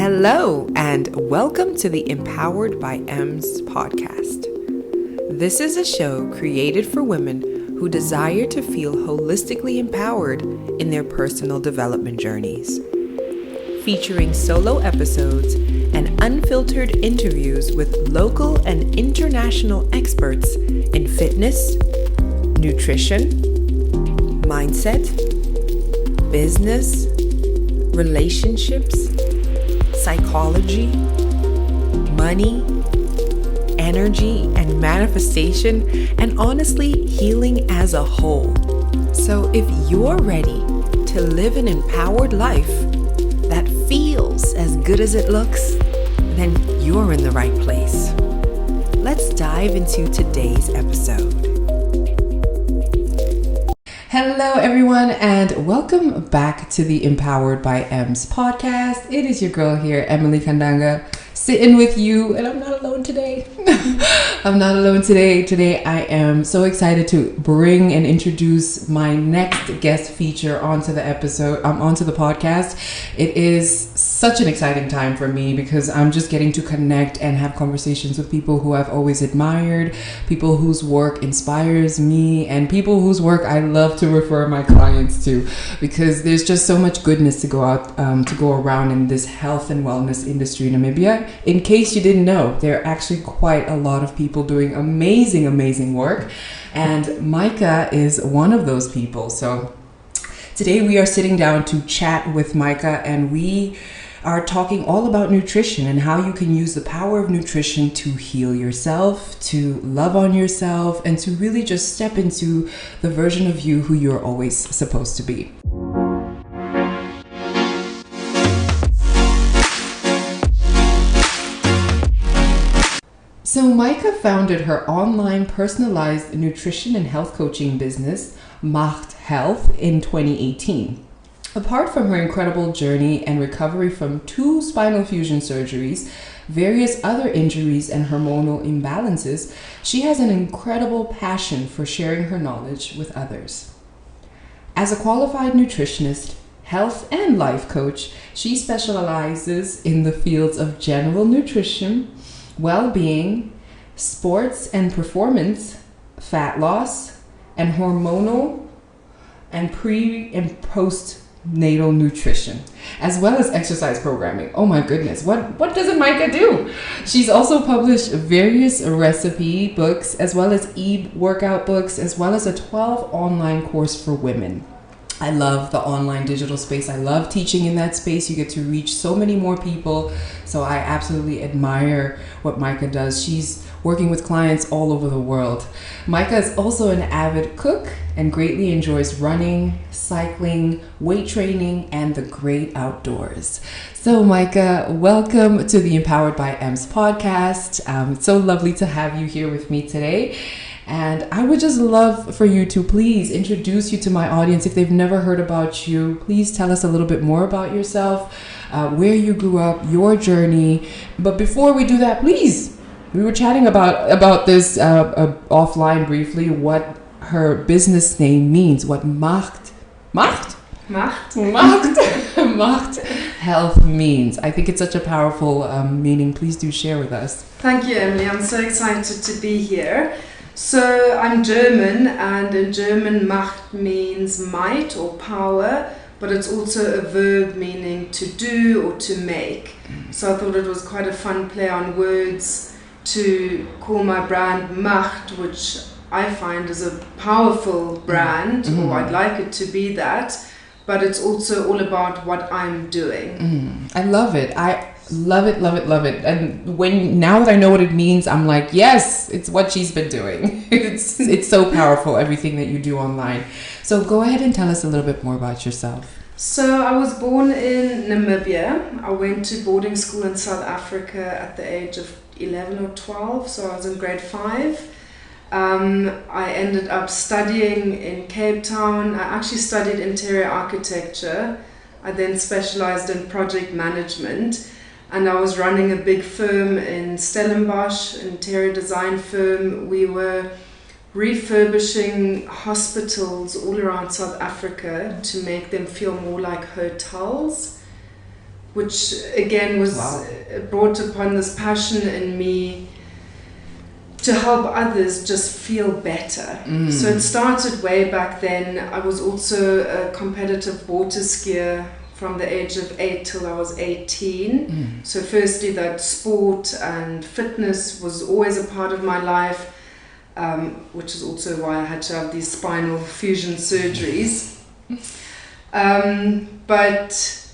Hello, and welcome to the Empowered by Ems podcast. This is a show created for women who desire to feel holistically empowered in their personal development journeys. Featuring solo episodes and unfiltered interviews with local and international experts in fitness, nutrition, mindset, business, relationships, psychology, money, energy, and manifestation, and honestly, healing as a whole. So if you're ready to live an empowered life that feels as good as it looks, then you're in the right place. Let's dive into today's episode. Hello, everyone, and welcome back to the Empowered by Ems podcast. It is your girl here, Emily Kandanga, sitting with you, and I'm not alone today. Today I am so excited to bring and introduce my next guest feature onto the episode, onto the podcast. It is such an exciting time for me because I'm just getting to connect and have conversations with people who I've always admired, people whose work inspires me, and people whose work I love to refer my clients to, because there's just so much goodness to go around in this health and wellness industry in Namibia. In case you didn't know, there are actually quite a lot of people doing amazing work, and Meike is one of those people. So today we are sitting down to chat with Meike, and we are talking all about nutrition and how you can use the power of nutrition to heal yourself, to love on yourself, and to really just step into the version of you who you're always supposed to be. So Meike founded her online personalized nutrition and health coaching business, Macht Health, in 2018. Apart from her incredible journey and recovery from 2 spinal fusion surgeries, various other injuries, and hormonal imbalances, she has an incredible passion for sharing her knowledge with others. As a qualified nutritionist, health and life coach, she specializes in the fields of general nutrition, well-being, sports and performance, fat loss, and hormonal and pre and postnatal nutrition, as well as exercise programming. Oh my goodness, what doesn't Meike do? She's also published various recipe books, as well as workout books, as well as a 12 online course for women. I love the online digital space. I love teaching in that space. You get to reach so many more people. So I absolutely admire what Meike does. She's working with clients all over the world. Meike is also an avid cook and greatly enjoys running, cycling, weight training, and the great outdoors. So Meike, welcome to the Empowered by Ems podcast. It's so lovely to have you here with me today. And I would just love for you to please introduce you to my audience. If they've never heard about you, please tell us a little bit more about yourself, where you grew up, your journey. But before we do that, please, we were chatting about this offline briefly, what her business name means, what Macht Health means. I think it's such a powerful meaning. Please do share with us. Thank you, Emily. I'm so excited to be here. So I'm German, and in German Macht means might or power, but it's also a verb meaning to do or to make. So I thought it was quite a fun play on words to call my brand Macht, which I find is a powerful brand, or I'd like it to be that, but it's also all about what I'm doing. I love it. I love it. And now that I know what it means, I'm like, yes, it's what she's been doing. It's so powerful, everything that you do online. So go ahead and tell us a little bit more about yourself. So I was born in Namibia. I went to boarding school in South Africa at the age of 11 or 12, so I was in grade 5. I ended up studying in Cape Town. I actually studied interior architecture. I then specialized in project management, and I was running a big firm in Stellenbosch, an interior design firm. We were refurbishing hospitals all around South Africa to make them feel more like hotels. which again was brought upon this passion in me to help others just feel better. So it started way back then. I was also a competitive water skier from the age of 8 till I was 18. So firstly, that sport and fitness was always a part of my life, which is also why I had to have these spinal fusion surgeries. But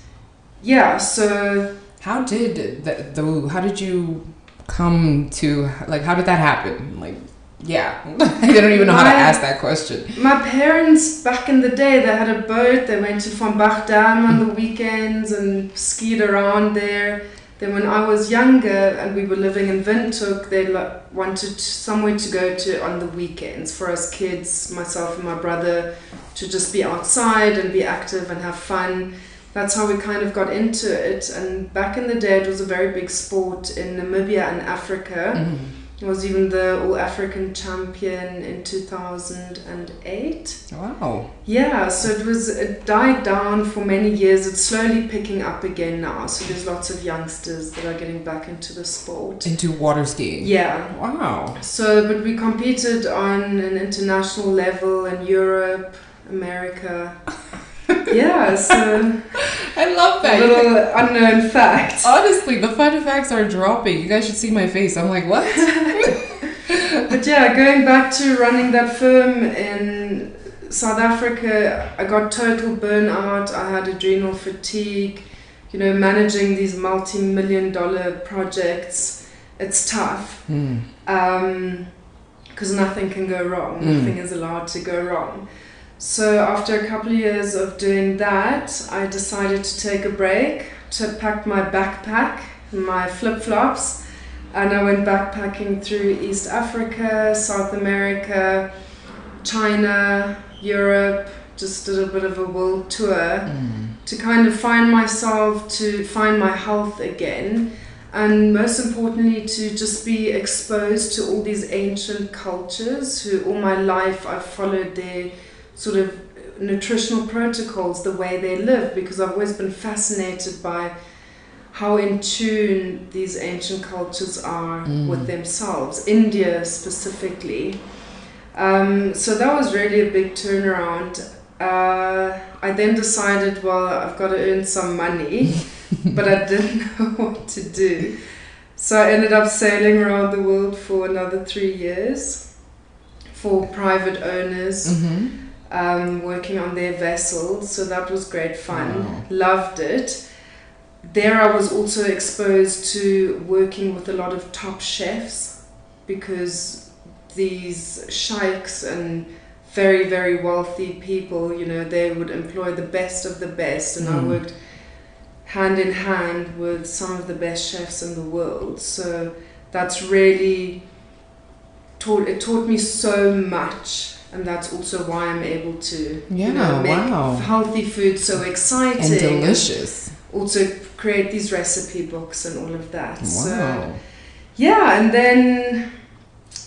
yeah, so how did you come to, like, how did that happen? Like, yeah, I don't even know how to ask that question. My parents back in the day, they had a boat. They went to Van Bach Dam on the weekends and skied around there. Then when I was younger and we were living in Windhoek, they wanted somewhere to go to on the weekends for us kids, myself and my brother, to just be outside and be active and have fun. That's how we kind of got into it. And back in the day, it was a very big sport in Namibia and Africa. I was even the All-African champion in 2008. Wow. Yeah, so it died down for many years. It's slowly picking up again now. So there's lots of youngsters that are getting back into the sport. Into water skiing? Yeah. Wow. So, but we competed on an international level in Europe, America. Yeah, so I love that. A little unknown fact. Honestly, the fun facts are dropping. You guys should see my face. I'm like, what? But yeah, going back to running that firm in South Africa, I got total burnout. I had adrenal fatigue. You know, managing these multi-million-dollar projects, it's tough. Because nothing can go wrong. Nothing is allowed to go wrong. So after a couple of years of doing that, I decided to take a break, packed my backpack, my flip-flops, and I went backpacking through East Africa, South America, China, Europe, just did a bit of a world tour to kind of find myself, to find my health again, and most importantly to just be exposed to all these ancient cultures who all my life I've followed their sort of nutritional protocols, the way they live, because I've always been fascinated by how in tune these ancient cultures are with themselves, India specifically. So that was really a big turnaround. I then decided, well, I've got to earn some money, but I didn't know what to do. So I ended up sailing around the world for another 3 years for private owners. Working on their vessels, so that was great fun. Wow. Loved it. There I was also exposed to working with a lot of top chefs, because these sheikhs and very, very wealthy people, you know, they would employ the best of the best, and I worked hand in hand with some of the best chefs in the world. So that's really taught me so much. And that's also why I'm able to make healthy food so exciting. And delicious. And also create these recipe books and all of that. Wow. So, yeah, and then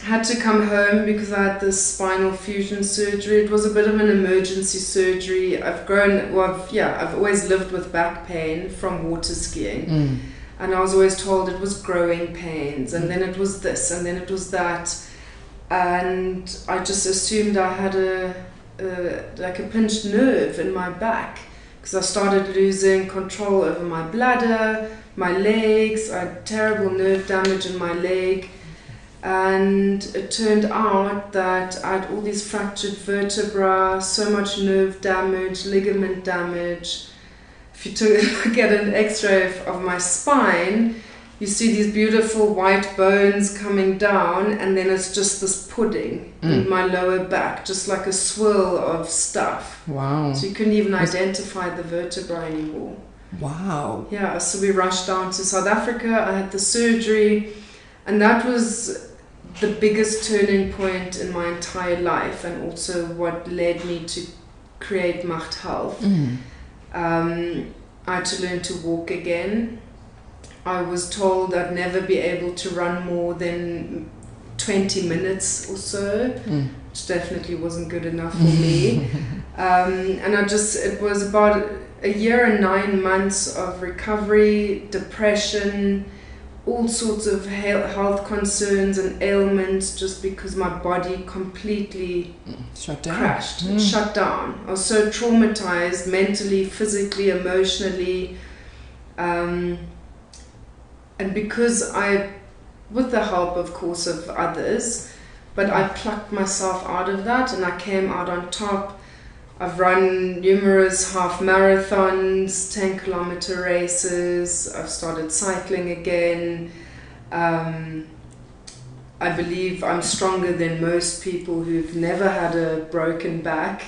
had to come home because I had this spinal fusion surgery. It was a bit of an emergency surgery. I've always lived with back pain from water skiing. And I was always told it was growing pains, and then it was this, and then it was that. And I just assumed I had a pinched nerve in my back, because I started losing control over my bladder, my legs. I had terrible nerve damage in my leg, and it turned out that I had all these fractured vertebrae, so much nerve damage, ligament damage. If you look at an x-ray of my spine, you see these beautiful white bones coming down, and then it's just this pudding in my lower back, just like a swirl of stuff. Wow. So you couldn't even identify the vertebra anymore. Wow. Yeah, so we rushed down to South Africa. I had the surgery, and that was the biggest turning point in my entire life, and also what led me to create Macht Health. I had to learn to walk again. I was told I'd never be able to run more than 20 minutes or so, which definitely wasn't good enough for me. And it was about a year and 9 months of recovery, depression, all sorts of health concerns and ailments, just because my body completely crashed, shut down. I was so traumatized mentally, physically, emotionally, and because with the help, of course, of others, but I plucked myself out of that and I came out on top. I've run numerous half marathons, 10-kilometer races. I've started cycling again. I believe I'm stronger than most people who've never had a broken back.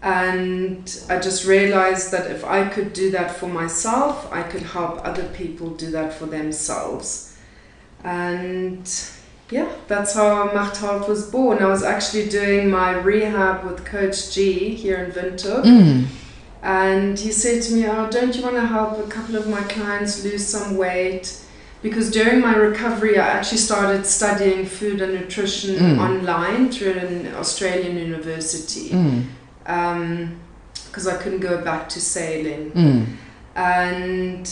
And I just realized that if I could do that for myself, I could help other people do that for themselves. And yeah, that's how Macht Health was born. I was actually doing my rehab with Coach G here in Windhoek. And he said to me, "Oh, don't you want to help a couple of my clients lose some weight?" Because during my recovery, I actually started studying food and nutrition online through an Australian university. Because I couldn't go back to sailing. And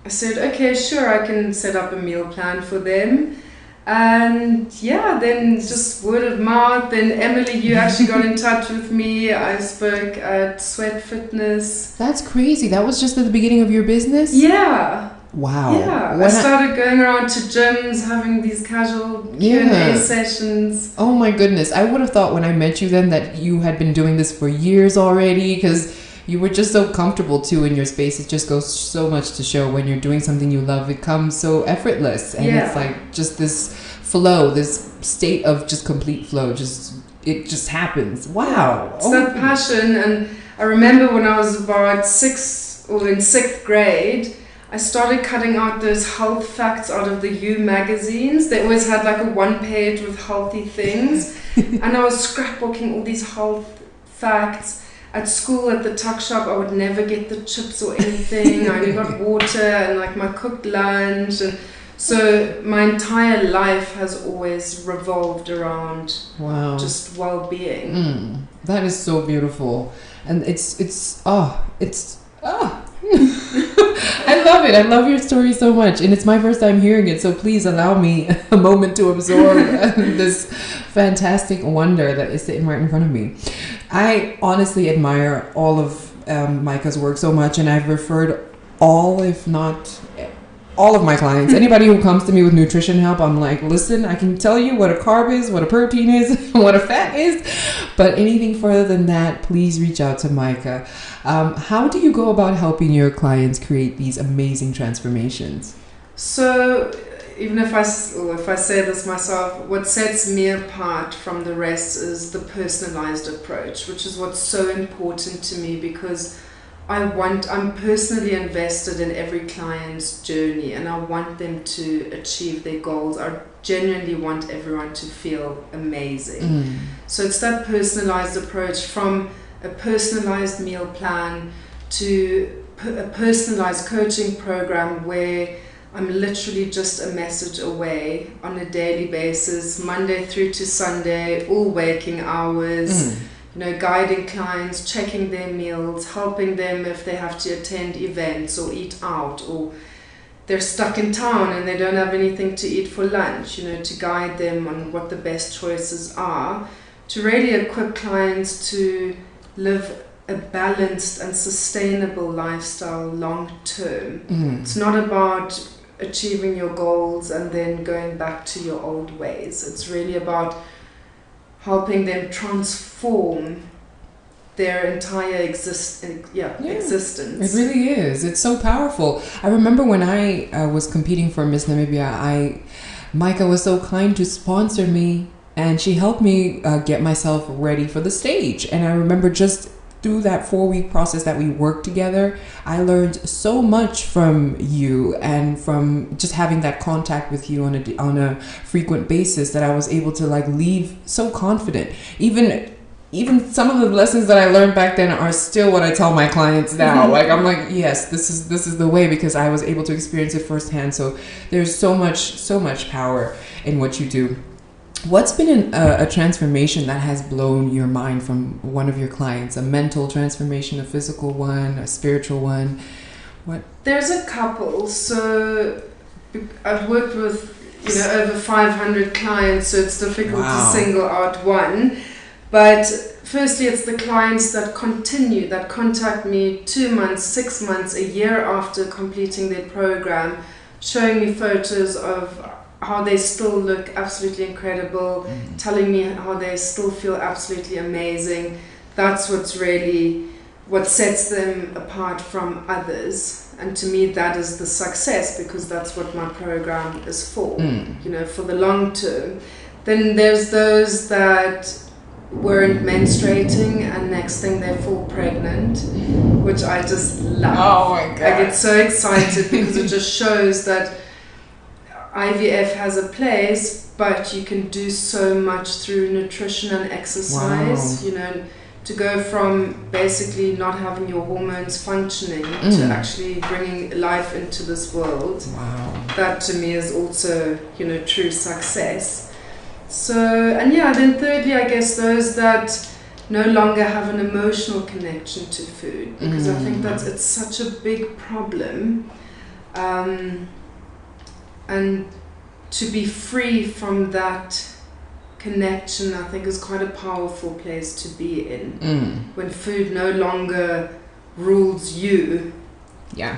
I said, okay, sure, I can set up a meal plan for them. And yeah, then just word of mouth. Then Emily, you actually got in touch with me. I spoke at Sweat Fitness. That's crazy. That was just at the beginning of your business? Yeah. Wow. Yeah. I started going around to gyms, having these casual Q&A sessions. Oh my goodness. I would have thought when I met you then that you had been doing this for years already, because you were just so comfortable too in your space. It just goes so much to show when you're doing something you love, it comes so effortless. And it's like just this flow, this state of just complete flow. It just happens. Wow. It's that passion. And I remember when I was about in sixth grade, I started cutting out those health facts out of the U magazines. They always had like a 1 page with healthy things. And I was scrapbooking all these health facts. At school, at the tuck shop, I would never get the chips or anything. I only got water and like my cooked lunch. And so my entire life has always revolved around just well-being. That is so beautiful. And it's I love it. I love your story so much. And it's my first time hearing it. So please allow me a moment to absorb this fantastic wonder that is sitting right in front of me. I honestly admire all of Meike's work so much, and I've referred all, if not all of my clients, anybody who comes to me with nutrition help, I'm like, listen, I can tell you what a carb is, what a protein is, what a fat is, but anything further than that, please reach out to Meike. How do you go about helping your clients create these amazing transformations? So even if I say this myself, what sets me apart from the rest is the personalized approach, which is what's so important to me, because I'm personally invested in every client's journey, and I want them to achieve their goals. I genuinely want everyone to feel amazing. So it's that personalized approach, from a personalized meal plan to a personalized coaching program where I'm literally just a message away on a daily basis, Monday through to Sunday, all waking hours, guiding clients, checking their meals, helping them if they have to attend events or eat out, or they're stuck in town and they don't have anything to eat for lunch, to guide them on what the best choices are, to really equip clients to live a balanced and sustainable lifestyle long term. It's not about achieving your goals and then going back to your old ways. It's really about helping them transform their entire existence. It really is. It's so powerful. I remember when I was competing for Miss Namibia, Meike was so kind to sponsor me, and she helped me get myself ready for the stage. And I remember just through that 4-week process that we worked together, I learned so much from you, and from just having that contact with you on a frequent basis, that I was able to leave so confident. Even some of the lessons that I learned back then are still what I tell my clients now. I'm like, yes, this is the way, because I was able to experience it firsthand. So there's so much power in what you do. what's been a transformation that has blown your mind from one of your clients? A mental transformation, a physical one, a spiritual one? What? There's a couple. So I've worked with over 500 clients, so it's difficult to single out one. But firstly, it's the clients that contact me 2 months, 6 months, a year after completing their program, showing me photos of how they still look absolutely incredible, telling me how they still feel absolutely amazing. That's what sets them apart from others. And to me, that is the success, because that's what my program is for, for the long term. Then there's those that weren't menstruating, and next thing they fall pregnant, which I just love. Oh my God. I get so excited because it just shows that IVF has a place, but you can do so much through nutrition and exercise. To go from basically not having your hormones functioning to actually bringing life into this world. Wow. That to me is also, true success. So, and then thirdly, I guess those that no longer have an emotional connection to food, because I think it's such a big problem. And to be free from that connection, I think, is quite a powerful place to be in. When food no longer rules you. Yeah,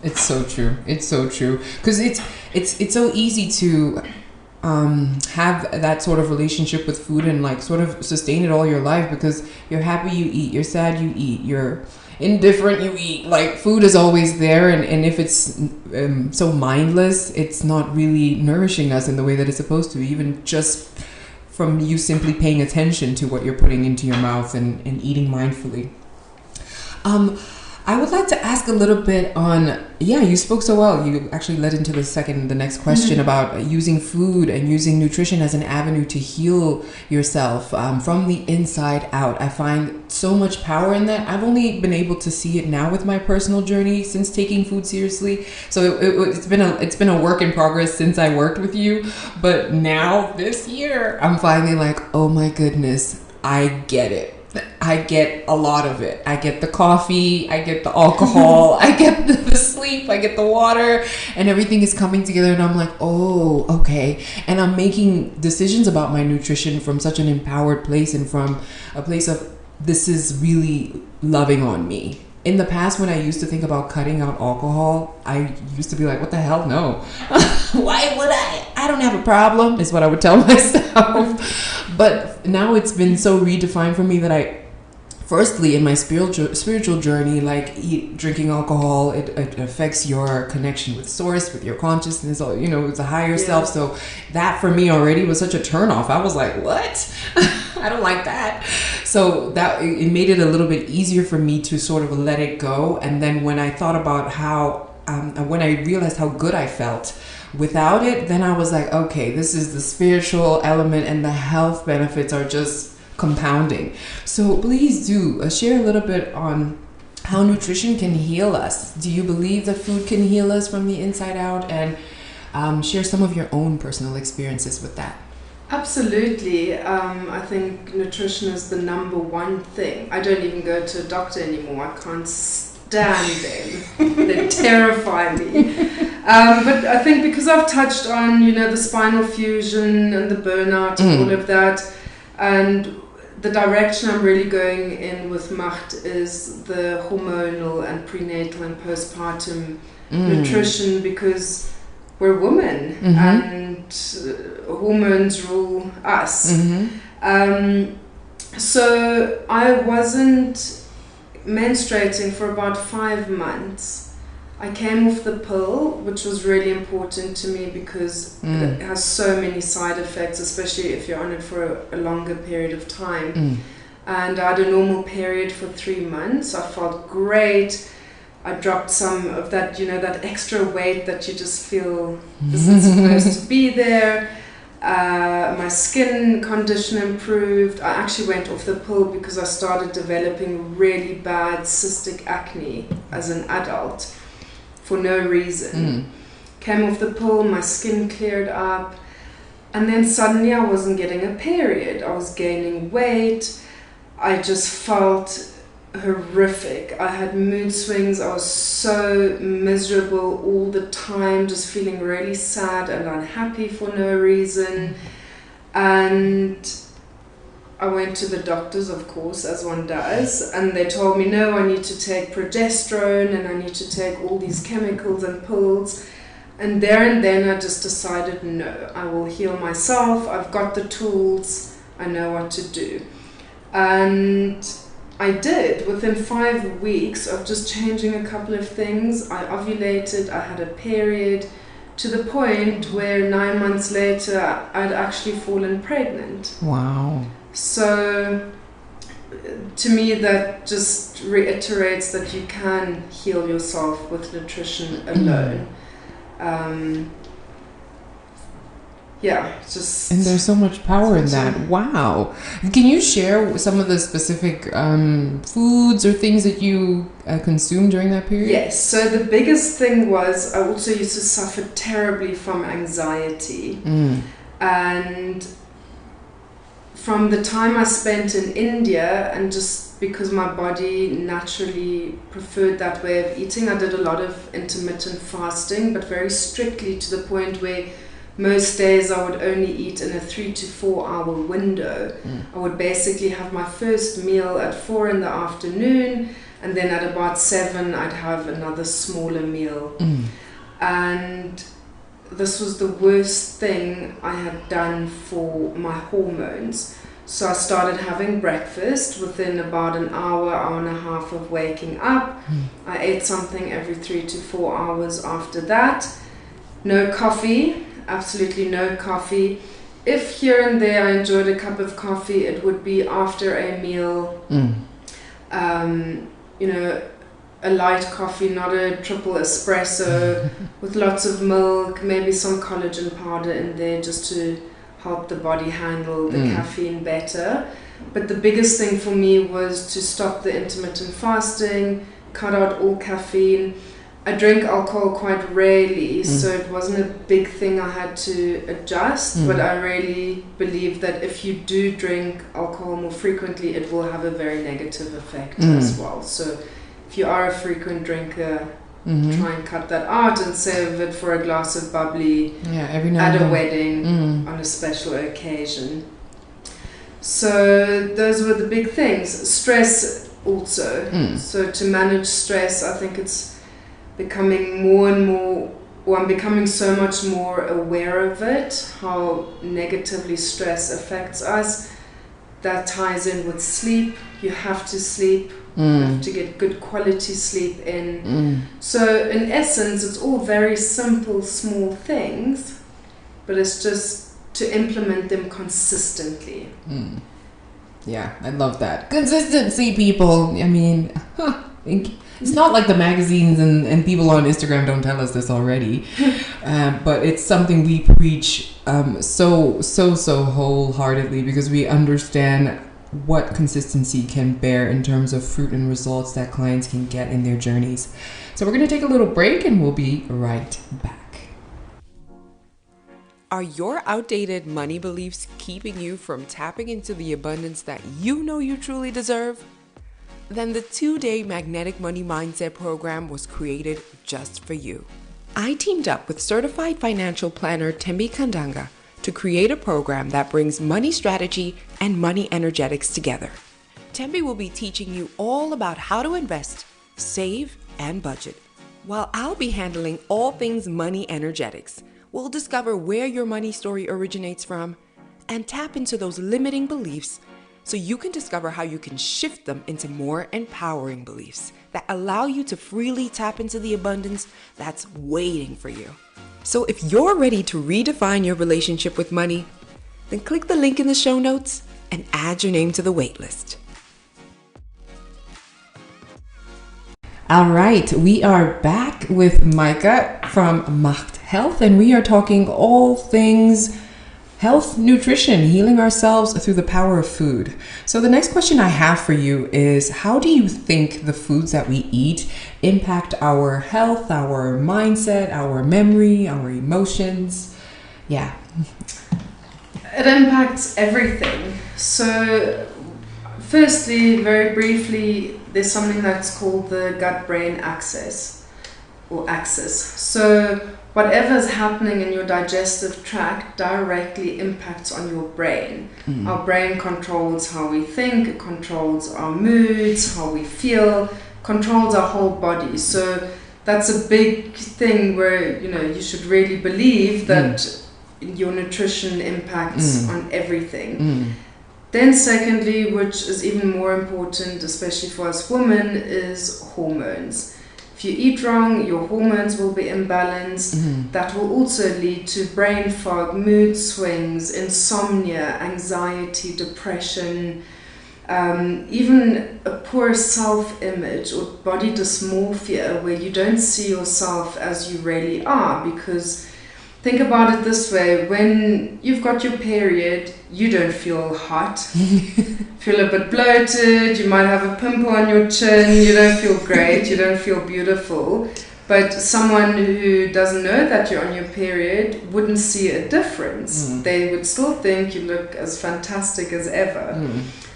it's so true. It's so true, because it's so easy to have that sort of relationship with food and like sort of sustain it all your life, because you're happy, you eat, you're sad, you eat, you're indifferent, you eat. Like, food is always there, and if it's so mindless, it's not really nourishing us in the way that it's supposed to, even just from you simply paying attention to what you're putting into your mouth and eating mindfully. I would like to ask a little bit on, you spoke so well. You actually led into the next question about using food and using nutrition as an avenue to heal yourself from the inside out. I find so much power in that. I've only been able to see it now with my personal journey since taking food seriously. So it's been a work in progress since I worked with you. But now this year, I'm finally like, oh my goodness, I get it. I get a lot of it. I get the coffee, I get the alcohol, I get the sleep, I get the water, and everything is coming together, and I'm like, oh, okay. And I'm making decisions about my nutrition from such an empowered place, and from a place of, this is really loving on me. In the past, when I used to think about cutting out alcohol, I used to be like, what the hell? No. Why would I? I don't have a problem, is what I would tell myself. But now it's been so redefined for me that firstly, in my spiritual journey, like drinking alcohol, it affects your connection with source, with your consciousness, it's a higher self. So that for me already was such a turnoff. I was like, what? I don't like that. So that it made it a little bit easier for me to sort of let it go. And then when I thought about when I realized how good I felt without it, then I was like, okay, this is the spiritual element, and the health benefits are just compounding. So please do share a little bit on how nutrition can heal us. Do you believe that food can heal us from the inside out? And share some of your own personal experiences with that. Absolutely. I think nutrition is the number one thing. I don't even go to a doctor anymore. I can't stand them. They terrify me. But I think because I've touched on, the spinal fusion and the burnout and all of that, and the direction I'm really going in with Macht is the hormonal and prenatal and postpartum nutrition, because we're women and hormones rule us. So I wasn't menstruating for about 5 months. I came off the pill, which was really important to me because it has so many side effects, especially if you're on it for a longer period of time. And I had a normal period for 3 months. I felt great. I dropped some of that, that extra weight that you just feel isn't supposed to be there. My skin condition improved. I actually went off the pill because I started developing really bad cystic acne as an adult for no reason. Came off the pill, my skin cleared up. And then suddenly I wasn't getting a period. I was gaining weight. I just felt horrific. I had mood swings. I was so miserable all the time, just feeling really sad and unhappy for no reason. And I went to the doctors, of course, as one does, and they told me, no, I need to take progesterone and I need to take all these chemicals and pills. And there and then I just decided, no, I will heal myself. I've got the tools. I know what to do. And I did. Within 5 weeks of just changing a couple of things, I ovulated, I had a period, to the point where 9 months later, I'd actually fallen pregnant. Wow. So to me, that just reiterates that you can heal yourself with nutrition alone. Just... And there's so much power in that. Wow. Can you share some of the specific foods or things that you consumed during that period? Yes. So the biggest thing was I also used to suffer terribly from anxiety. And from the time I spent in India, and just because my body naturally preferred that way of eating, I did a lot of intermittent fasting, but very strictly, to the point where most days I would only eat in a 3 to 4 hour window. I would basically have my first meal at 4 in the afternoon, and then at about 7 I'd have another smaller meal. And this was the worst thing I had done for my hormones. So I started having breakfast within about an hour, hour and a half of waking up. I ate something every 3 to 4 hours after that. No coffee, absolutely no coffee. If here and there I enjoyed a cup of coffee, it would be after a meal. A light coffee, not a triple espresso, with lots of milk, maybe some collagen powder in there just to help the body handle the caffeine better. But the biggest thing for me was to stop the intermittent fasting, cut out all caffeine. I drink alcohol quite rarely, so it wasn't a big thing I had to adjust, but I really believe that if you do drink alcohol more frequently, it will have a very negative effect as well. So if you are a frequent drinker, try and cut that out and save it for a glass of bubbly every now at a wedding on a special occasion. So those were the big things. Stress also. So to manage stress, I think it's becoming more and more, or I'm becoming so much more aware of it, how negatively stress affects us. That ties in with sleep. You have to sleep. You have to get good quality sleep in. So in essence, it's all very simple, small things, but it's just to implement them consistently. Yeah, I love that. Consistency, people. I mean, it's not like the magazines and people on Instagram don't tell us this already, but it's something we preach so wholeheartedly, because we understand what consistency can bear in terms of fruit and results that clients can get in their journeys. So we're going to take a little break and we'll be right back. Are your outdated money beliefs keeping you from tapping into the abundance that you know you truly deserve? Then the 2-day Magnetic Money Mindset program was created just for you. I teamed up with certified financial planner Tembi Kandanga to create a program that brings money strategy and money energetics together. Tembi will be teaching you all about how to invest, save, and budget, while I'll be handling all things money energetics. We'll discover where your money story originates from and tap into those limiting beliefs so you can discover how you can shift them into more empowering beliefs that allow you to freely tap into the abundance that's waiting for you. So if you're ready to redefine your relationship with money, then click the link in the show notes and add your name to the wait list. All right, we are back with Meike from Macht Health, and we are talking all things health, nutrition, healing ourselves through the power of food. So the next question I have for you is, how do you think the foods that we eat impact our health, our mindset, our memory, our emotions? Yeah. It impacts everything. So, firstly, very briefly, there's something that's called the gut-brain axis, or axis. So, whatever's happening in your digestive tract directly impacts on your brain. Our brain controls how we think, it controls our moods, how we feel, controls our whole body. So, that's a big thing where, you should really believe that your nutrition impacts on everything. Then secondly, which is even more important, especially for us women, is hormones. If you eat wrong, your hormones will be imbalanced. That will also lead to brain fog, mood swings, insomnia, anxiety, depression, even a poor self-image or body dysmorphia, where you don't see yourself as you really are. Because think about it this way, when you've got your period, you don't feel hot, feel a bit bloated, you might have a pimple on your chin, you don't feel great, you don't feel beautiful. But someone who doesn't know that you're on your period wouldn't see a difference. They would still think you look as fantastic as ever.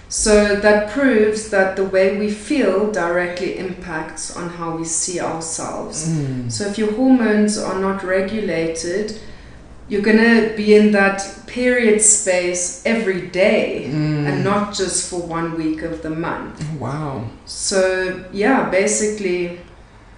So that proves that the way we feel directly impacts on how we see ourselves. So if your hormones are not regulated, you're going to be in that period space every day and not just for 1 week of the month. Wow. So yeah, basically,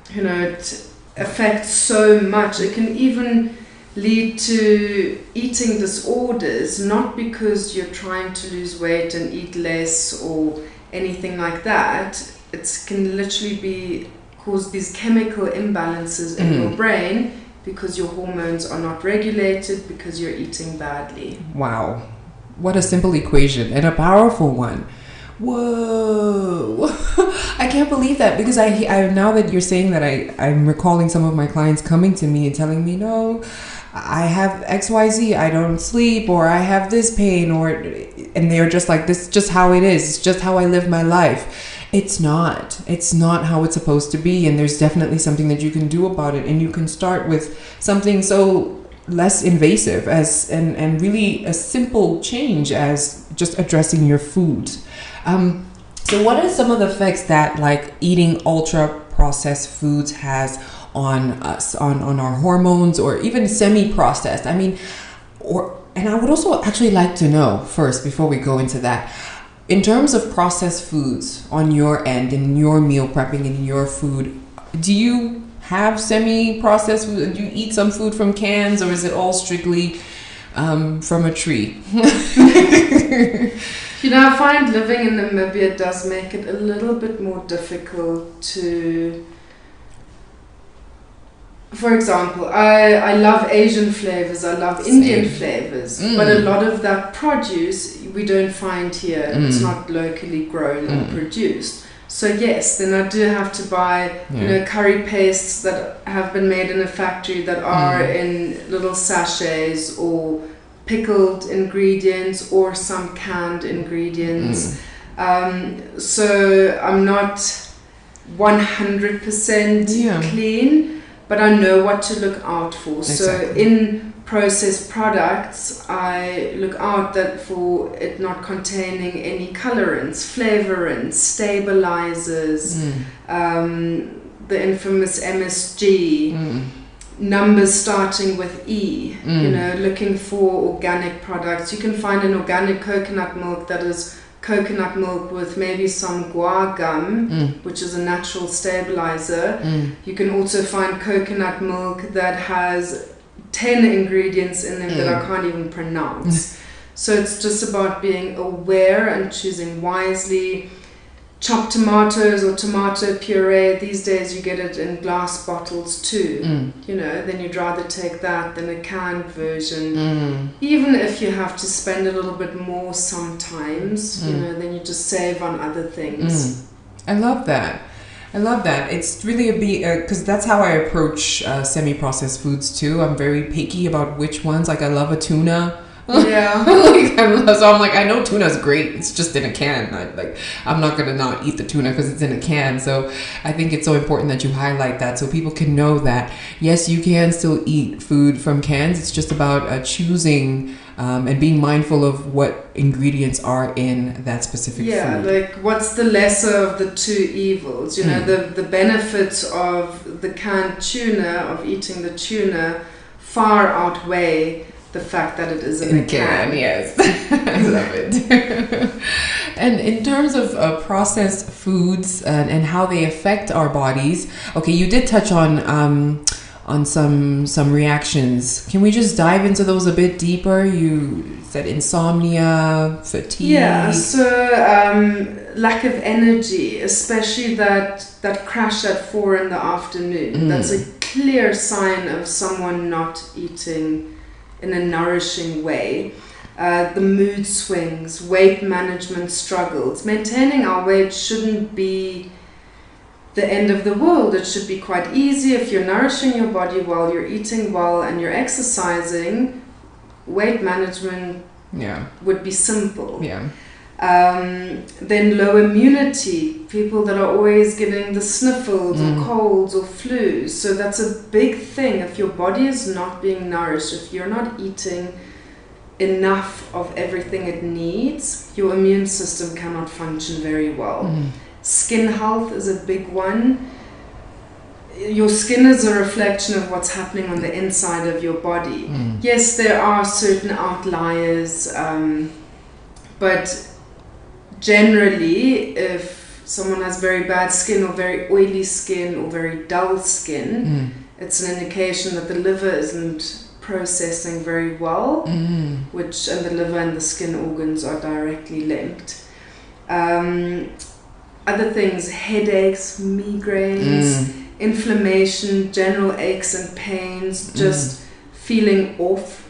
it affects so much. It can even lead to eating disorders, not because you're trying to lose weight and eat less or anything like that. It can literally cause these chemical imbalances in your brain because your hormones are not regulated, because you're eating badly. Wow. What a simple equation and a powerful one. Whoa. I can't believe that, because I now that you're saying that, I'm recalling some of my clients coming to me and telling me, no, I have XYZ, I don't sleep, or I have this pain, and they're just like, this is just how it is. It's just how I live my life. It's not how it's supposed to be. And there's definitely something that you can do about it. And you can start with something so less invasive and really a simple change as just addressing your food. So what are some of the effects that like eating ultra processed foods has on us, on our hormones, or even semi-processed? I mean, and I would also actually like to know first, before we go into that, in terms of processed foods on your end, in your meal prepping, in your food, do you have semi-processed food? Do you eat some food from cans, or is it all strictly from a tree? I find living in Namibia does make it a little bit more difficult to... For example, I love Asian flavors, I love Indian flavors, but a lot of that produce we don't find here. It's not locally grown or produced. So yes, then I do have to buy, curry pastes that have been made in a factory that are in little sachets, or pickled ingredients, or some canned ingredients. So I'm not 100% clean, but I know what to look out for. Exactly. So in processed products, I look out for it not containing any colorants, flavorants, stabilizers, the infamous MSG, numbers starting with E, looking for organic products. You can find an organic coconut milk that is coconut milk with maybe some guar gum, which is a natural stabilizer. You can also find coconut milk that has 10 ingredients in them that I can't even pronounce. So it's just about being aware and choosing wisely. Chopped tomatoes or tomato puree, these days you get it in glass bottles too. Then you'd rather take that than a canned version. Even if you have to spend a little bit more sometimes, then you just save on other things. I love that. It's really because that's how I approach semi-processed foods too. I'm very picky about which ones. Like I love a tuna. Yeah. So I'm like, I know tuna's great. It's just in a can. I'm not gonna not eat the tuna because it's in a can. So I think it's so important that you highlight that so people can know that yes, you can still eat food from cans. It's just about choosing and being mindful of what ingredients are in that specific food. Like what's the lesser of the two evils? You know, the benefits of the canned tuna, of eating the tuna, far outweigh the fact that it is in a can. Yes. I love it. And in terms of processed foods and how they affect our bodies, okay, you did touch on some reactions. Can we just dive into those a bit deeper? You said insomnia, fatigue. Yeah, so lack of energy, especially that crash at 4 in the afternoon. That's a clear sign of someone not eating in a nourishing way. The mood swings, weight management struggles. Maintaining our weight shouldn't be the end of the world. It should be quite easy if you're nourishing your body well, you're eating well, and you're exercising. Weight management would be simple. Then low immunity, people that are always getting the sniffles or colds or flus. So that's a big thing. If your body is not being nourished, if you're not eating enough of everything it needs, your immune system cannot function very well. Skin health is a big one. Your skin is a reflection of what's happening on the inside of your body. Yes, there are certain outliers, but generally, if someone has very bad skin or very oily skin or very dull skin, it's an indication that the liver isn't processing very well, which, and the liver and the skin organs are directly linked. Other things, headaches, migraines, inflammation, general aches and pains, just feeling off.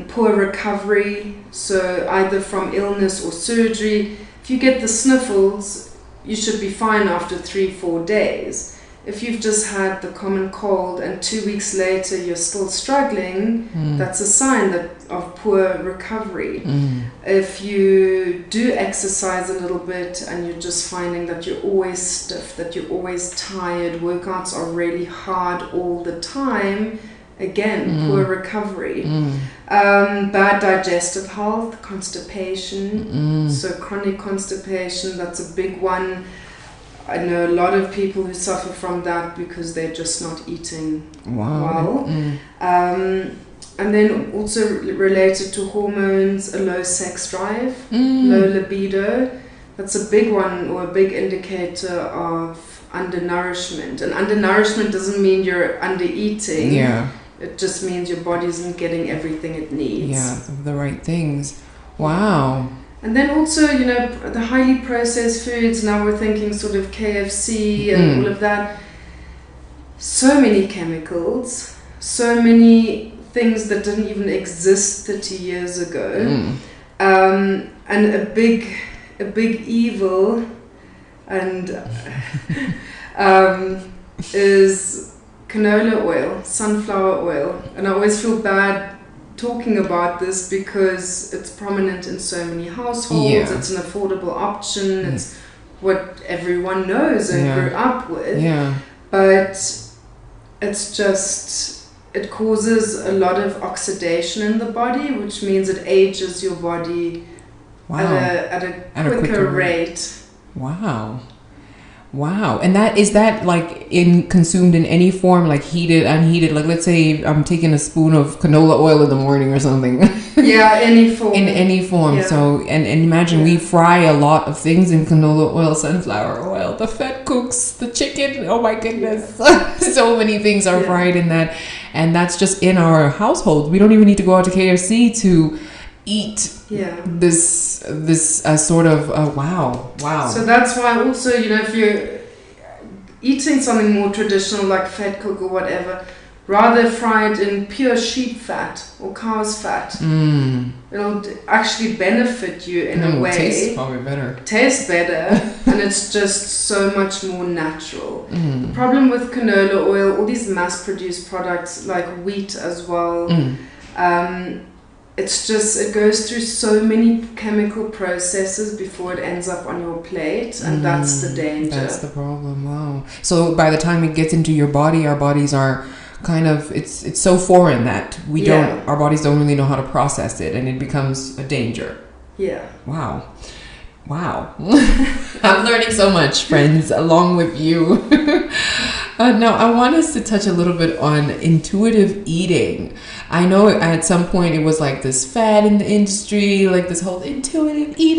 Poor recovery, so either from illness or surgery. If you get the sniffles, you should be fine after 3-4 days. If you've just had the common cold and 2 weeks later you're still struggling, that's a sign of poor recovery. If you do exercise a little bit and you're just finding that you're always stiff, that you're always tired, workouts are really hard all the time, again, poor recovery. Bad digestive health, constipation. So chronic constipation, that's a big one. I know a lot of people who suffer from that because they're just not eating well. And then also related to hormones, a low sex drive, low libido. That's a big one, or a big indicator of undernourishment. And undernourishment doesn't mean you're under-eating. It just means your body isn't getting everything it needs. The right things. Wow. And then also, you know, the highly processed foods, now we're thinking sort of KFC and all of that. So many chemicals, so many things that didn't even exist 30 years ago. And a big evil and is canola oil, sunflower oil. And I always feel bad talking about this because it's prominent in so many households. It's an affordable option. It's what everyone knows and grew up with. But it's just, it causes a lot of oxidation in the body, which means it ages your body at a quicker rate. Wow. And is that like consumed in any form, like heated, unheated? Like let's say I'm taking a spoon of canola oil in the morning or something. Any form. In any form. So, and imagine we fry a lot of things in canola oil, sunflower oil, the fat cooks, the chicken. Oh my goodness. So many things are fried in that. And that's just in our household. We don't even need to go out to KFC to eat this sort of wow. So that's why also, you know, if you're eating something more traditional like fat cook or whatever, rather fry it in pure sheep fat or cow's fat. It'll actually benefit you in a way. Tastes better and it's just so much more natural. The problem with canola oil, all these mass-produced products like wheat as well, it's just, it goes through so many chemical processes before it ends up on your plate, and that's the danger. That's the problem. Wow. So by the time it gets into your body, our bodies are kind of, it's so foreign that our bodies don't really know how to process it, and it becomes a danger. Yeah. Wow. I'm learning so much, friends, along with you. Now, I want us to touch a little bit on intuitive eating. I know at some point it was like this fad in the industry, like this whole eat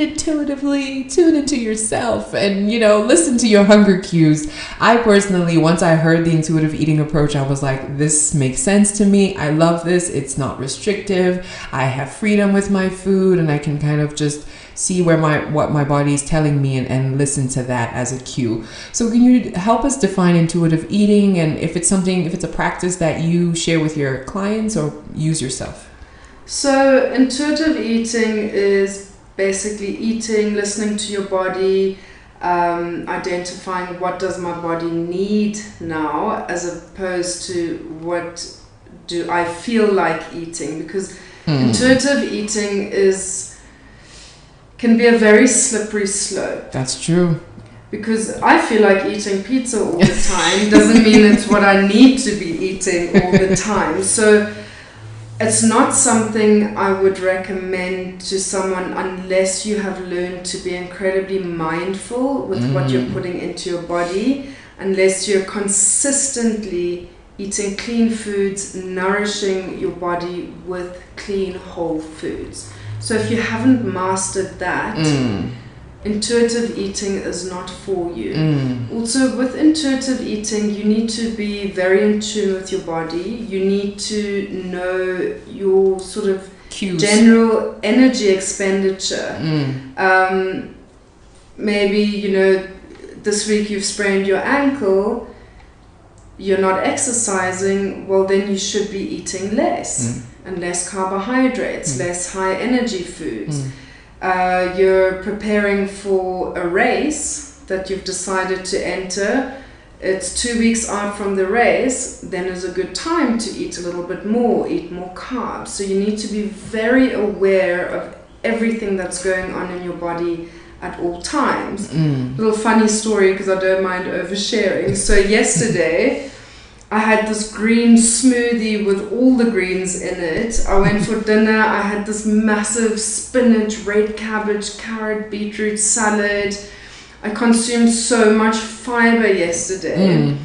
intuitively, tune into yourself, and, listen to your hunger cues. I personally, once I heard the intuitive eating approach, I was like, this makes sense to me. I love this. It's not restrictive. I have freedom with my food, and I can kind of just see what my body is telling me and listen to that as a cue. So can you help us define intuitive eating, and if it's a practice that you share with your clients or use yourself? So intuitive eating is basically eating, listening to your body, identifying what does my body need now, as opposed to what do I feel like eating, because intuitive eating can be a very slippery slope. That's true. Because I feel like eating pizza all the time doesn't mean it's what I need to be eating all the time. So it's not something I would recommend to someone unless you have learned to be incredibly mindful with what you're putting into your body, unless you're consistently eating clean foods, nourishing your body with clean whole foods. So if you haven't mastered that, intuitive eating is not for you. Also, with intuitive eating, you need to be very in tune with your body. You need to know your sort of cues, general energy expenditure. Maybe, this week you've sprained your ankle, you're not exercising, well, then you should be eating less. And less carbohydrates, less high energy foods. You're preparing for a race that you've decided to enter. It's 2 weeks out from the race, then is a good time to eat a little bit more, eat more carbs. So you need to be very aware of everything that's going on in your body at all times. Little funny story, because I don't mind oversharing. So yesterday, I had this green smoothie with all the greens in it. I went for dinner. I had this massive spinach, red cabbage, carrot, beetroot salad. I consumed so much fiber yesterday.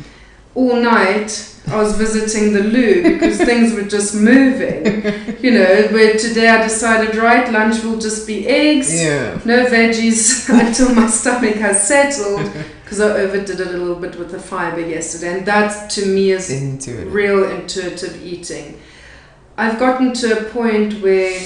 All night, I was visiting the loo because things were just moving. Where today I decided, right, lunch will just be eggs, no veggies until my stomach has settled. Because I overdid it a little bit with the fiber yesterday, and that to me is real intuitive eating. I've gotten to a point where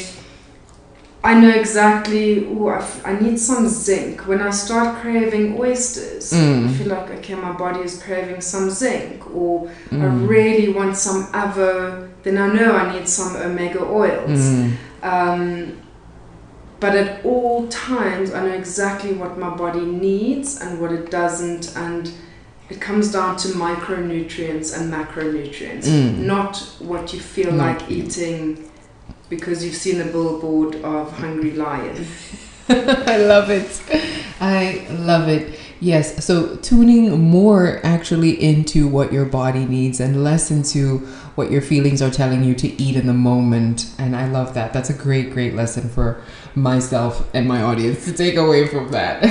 I know exactly, I need some zinc. When I start craving oysters, I feel like, okay, my body is craving some zinc, or I really want some avo, then I know I need some omega oils. But at all times, I know exactly what my body needs and what it doesn't, and it comes down to micronutrients and macronutrients, not what you feel like eating because you've seen a billboard of Hungry Lion. I love it. Yes, so tuning more actually into what your body needs and less into what your feelings are telling you to eat in the moment. And I love that. That's a great, great lesson for myself and my audience to take away from that.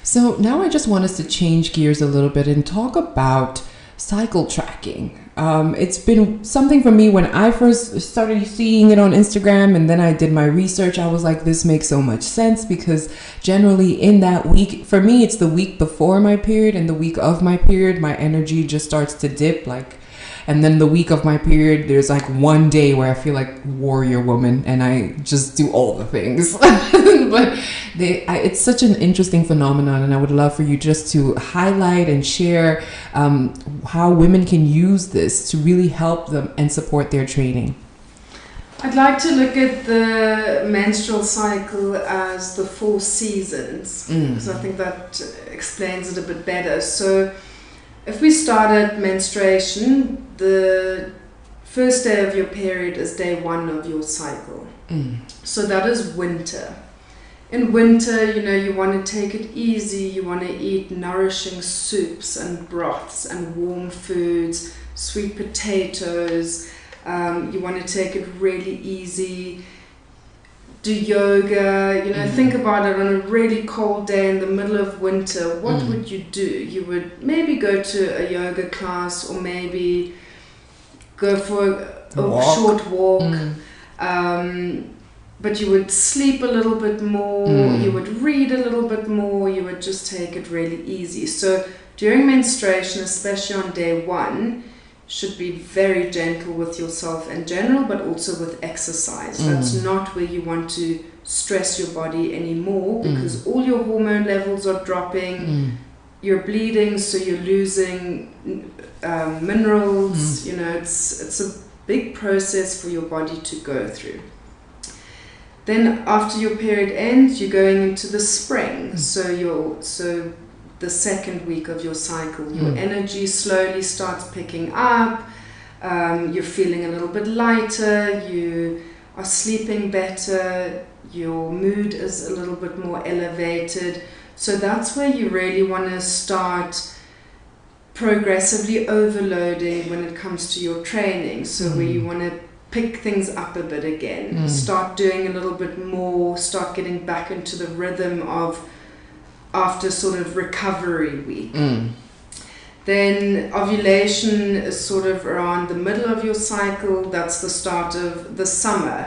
So now I just want us to change gears a little bit and talk about cycle tracking. It's been something for me when I first started seeing it on Instagram, and then I did my research. I was like, this makes so much sense, because generally in that week, for me, it's the week before my period and the week of my period, my energy just starts to dip, and then the week of my period, there's like one day where I feel like warrior woman and I just do all the things. But it's such an interesting phenomenon, and I would love for you just to highlight and share how women can use this to really help them and support their training. I'd like to look at the menstrual cycle as the 4 seasons, because I think that explains it a bit better. So if we start at menstruation, the first day of your period is day 1 of your cycle. So that is winter. in winter, you want to take it easy. You want to eat nourishing soups and broths and warm foods, sweet potatoes. You want to take it really easy. Do yoga, think about it on a really cold day in the middle of winter. What would you do? You would maybe go to a yoga class, or maybe go for a short walk. But you would sleep a little bit more, you would read a little bit more, you would just take it really easy. So during menstruation, especially on day 1, should be very gentle with yourself in general, but also with exercise. That's not where you want to stress your body anymore, because all your hormone levels are dropping, you're bleeding, so you're losing minerals. It's a big process for your body to go through. Then after your period ends, you're going into the spring. So the second week of your cycle, your energy slowly starts picking up. You're feeling a little bit lighter. You are sleeping better. Your mood is a little bit more elevated. So that's where you really want to start progressively overloading when it comes to your training. So where you want to pick things up a bit again, start doing a little bit more, start getting back into the rhythm of after sort of recovery week. Then ovulation is sort of around the middle of your cycle. That's the start of the summer,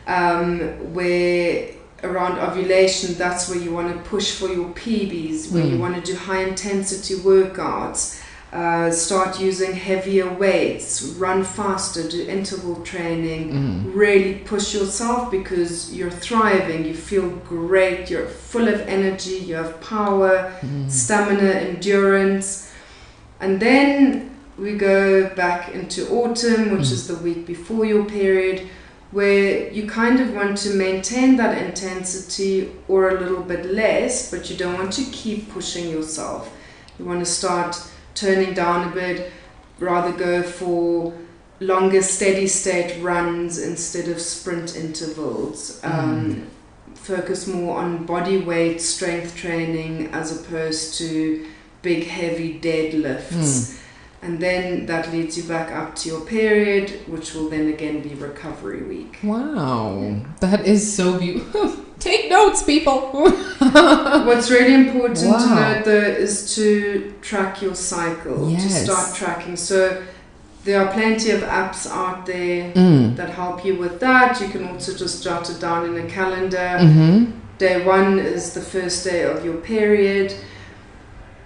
where around ovulation, that's where you want to push for your PBs, where you want to do high intensity workouts. Start using heavier weights, run faster, do interval training, really push yourself, because you're thriving, you feel great, you're full of energy, you have power, stamina, endurance. And then we go back into autumn, which is the week before your period, where you kind of want to maintain that intensity or a little bit less, but you don't want to keep pushing yourself. You want to start turning down a bit, rather go for longer steady state runs instead of sprint intervals. Focus more on body weight strength training as opposed to big heavy deadlifts. And then that leads you back up to your period, which will then again be recovery week. Wow, that is so beautiful. Take notes, people. What's really important to note, though, is to track your cycle, to start tracking. So there are plenty of apps out there that help you with that. You can also just jot it down in a calendar. Day 1 is the first day of your period.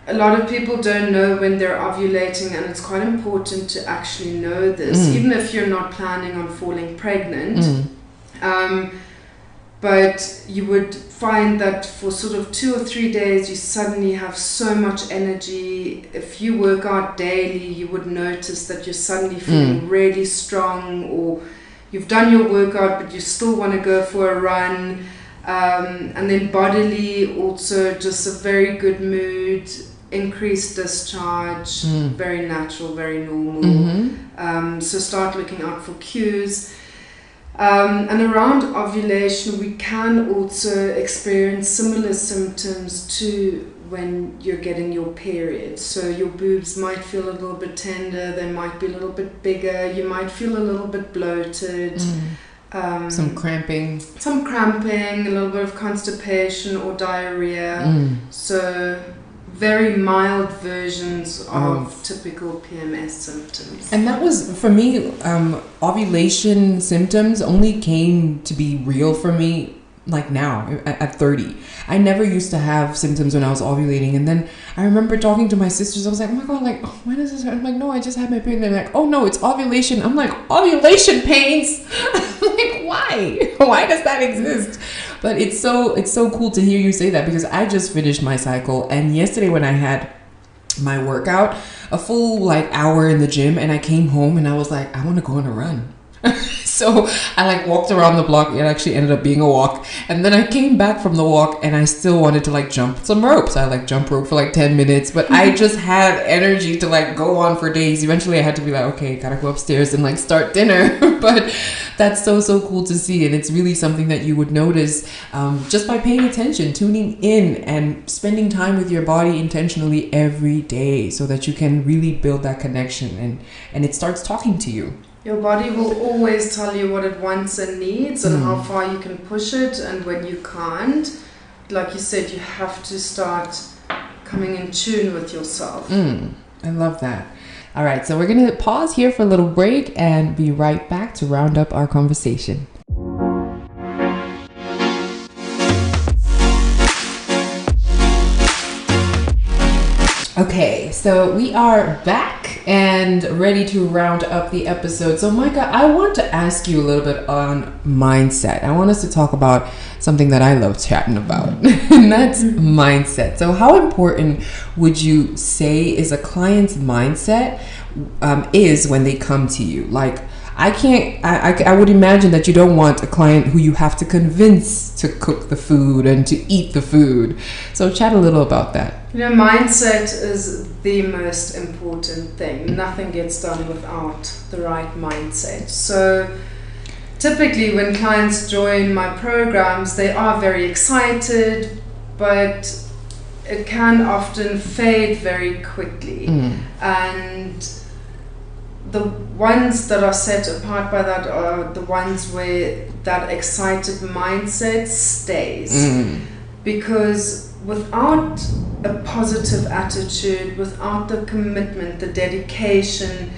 A lot of people don't know when they're ovulating, and it's quite important to actually know this, even if you're not planning on falling pregnant. But you would find that for sort of 2 or 3 days, you suddenly have so much energy. If you work out daily, you would notice that you're suddenly feeling really strong, or you've done your workout, but you still want to go for a run. And then bodily, also just a very good mood, increased discharge, very natural, very normal. So start looking out for cues. And around ovulation, we can also experience similar symptoms to when you're getting your period. So your boobs might feel a little bit tender, they might be a little bit bigger, you might feel a little bit bloated. Some cramping, a little bit of constipation or diarrhea. So very mild versions of typical PMS symptoms. And that was, for me, ovulation symptoms only came to be real for me like now at 30. I never used to have symptoms when I was ovulating, and then I remember talking to my sisters. I was like, oh my god, like, oh, when is this? I'm like, no, I just had my period. And they're like, oh no, it's ovulation. I'm like, ovulation pains? I'm like, why does that exist? But it's so cool to hear you say that, because I just finished my cycle, and yesterday when I had my workout, a full like hour in the gym, and I came home and I was like, I want to go on a run. So I like walked around the block. It actually ended up being a walk. And then I came back from the walk and I still wanted to like jump some ropes. I like jump rope for like 10 minutes, but I just had energy to like go on for days. Eventually I had to be like, okay, gotta go upstairs and like start dinner. But that's so cool to see. And it's really something that you would notice just by paying attention, tuning in and spending time with your body intentionally every day so that you can really build that connection and it starts talking to you. Your body will always tell you what it wants and needs and how far you can push it, and when you can't, like you said, you have to start coming in tune with yourself. I love that. All right, so we're going to pause here for a little break and be right back to round up our conversation. Okay, so we are back and ready to round up the episode. So Meike, I want to ask you a little bit on mindset. I want us to talk about something that I love chatting about, and that's mindset. So how important would you say is a client's mindset is when they come to you? Like, I would imagine that you don't want a client who you have to convince to cook the food and to eat the food. So chat a little about that. You know, mindset is the most important thing. Nothing gets done without the right mindset. So typically when clients join my programs, they are very excited, but it can often fade very quickly. And the ones that are set apart by that are the ones where that excited mindset stays. Because without a positive attitude, without the commitment, the dedication,